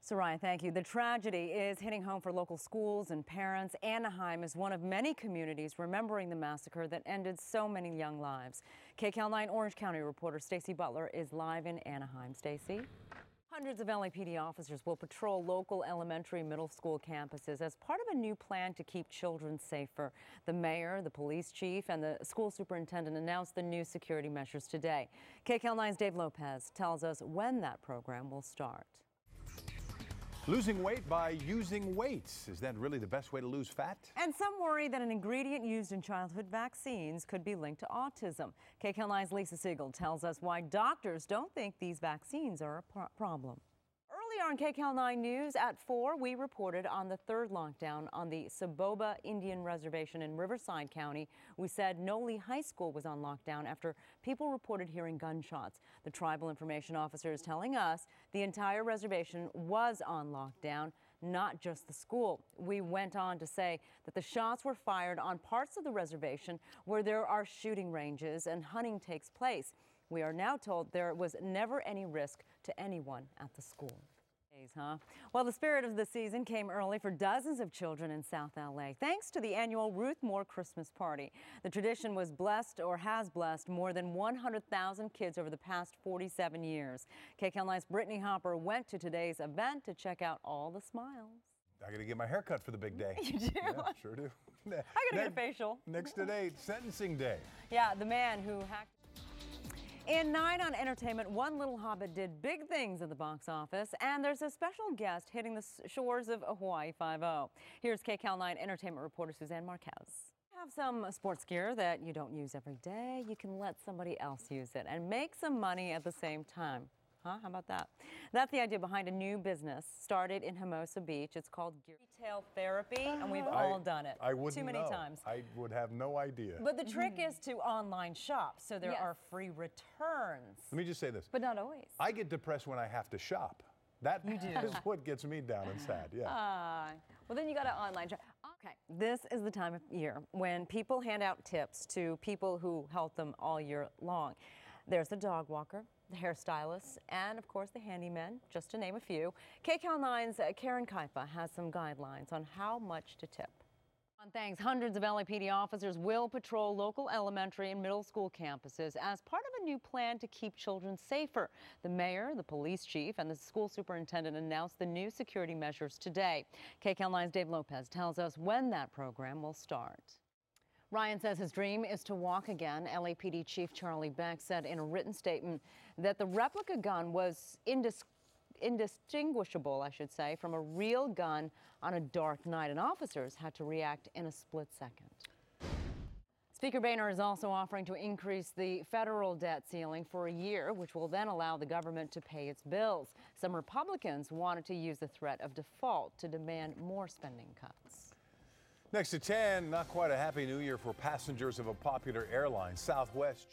Soraya, thank you. The tragedy is hitting home for local schools and parents. Anaheim is one of many communities remembering the massacre that ended so many young lives. KCAL9 Orange County reporter Stacey Butler is live in Anaheim. Stacey? Hundreds of LAPD officers will patrol local elementary and middle school campuses as part of a new plan to keep children safer. The mayor, the police chief, and the school superintendent announced the new security measures today. KCAL9's Dave Lopez tells us when that program will start. Losing weight by using weights. Is that really the best way to lose fat? And some worry that an ingredient used in childhood vaccines could be linked to autism. KCAL9's Lisa Siegel tells us why doctors don't think these vaccines are a problem. Earlier on KCAL9 News at 4, we reported on the third lockdown on the Saboba Indian Reservation in Riverside County. We said Noli High School was on lockdown after people reported hearing gunshots. The tribal information officer is telling us the entire reservation was on lockdown, not just the school. We went on to say that the shots were fired on parts of the reservation where there are shooting ranges and hunting takes place. We are now told there was never any risk to anyone at the school. Well, the spirit of the season came early for dozens of children in South LA, thanks to the annual Ruth Moore Christmas Party. The tradition was blessed or has blessed more than 100,000 kids over the past 47 years. KCAL9's Brittany Hopper went to today's event to check out all the smiles. I got to get my hair cut for the big day. You do? Yeah, sure do. I got to get a facial. Next today, sentencing day. Yeah, the man who hacked. In 9 on Entertainment, One Little Hobbit did big things at the box office, and there's a special guest hitting the shores of Hawaii 5-0. Here's KCAL9 Entertainment reporter Suzanne Marquez. Have some sports gear that you don't use every day. You can let somebody else use it and make some money at the same time. How about that? That's the idea behind a new business started in Hermosa Beach. It's called Retail Therapy, and we've all done it. I wouldn't too many know. times. I would have no idea. But the trick is to online shop, so there are free returns. Let me just say this. But not always. I get depressed when I have to shop. That is what gets me down and sad, yeah. Well, then you got to online shop. Okay, this is the time of year when people hand out tips to people who help them all year long. There's the dog walker, the hairstylists, and of course the handymen, just to name a few. KCAL9's Karen Kaifa has some guidelines on how much to tip. Thanks. Hundreds of LAPD officers will patrol local elementary and middle school campuses as part of a new plan to keep children safer. The mayor, the police chief, and the school superintendent announced the new security measures today. KCAL9's Dave Lopez tells us when that program will start. Ryan says his dream is to walk again. LAPD Chief Charlie Beck said in a written statement that the replica gun was indistinguishable, I should say, from a real gun on a dark night, and officers had to react in a split second. Speaker Boehner is also offering to increase the federal debt ceiling for a year, which will then allow the government to pay its bills. Some Republicans wanted to use the threat of default to demand more spending cuts. Next at 10, not quite a happy new year for passengers of a popular airline, Southwest.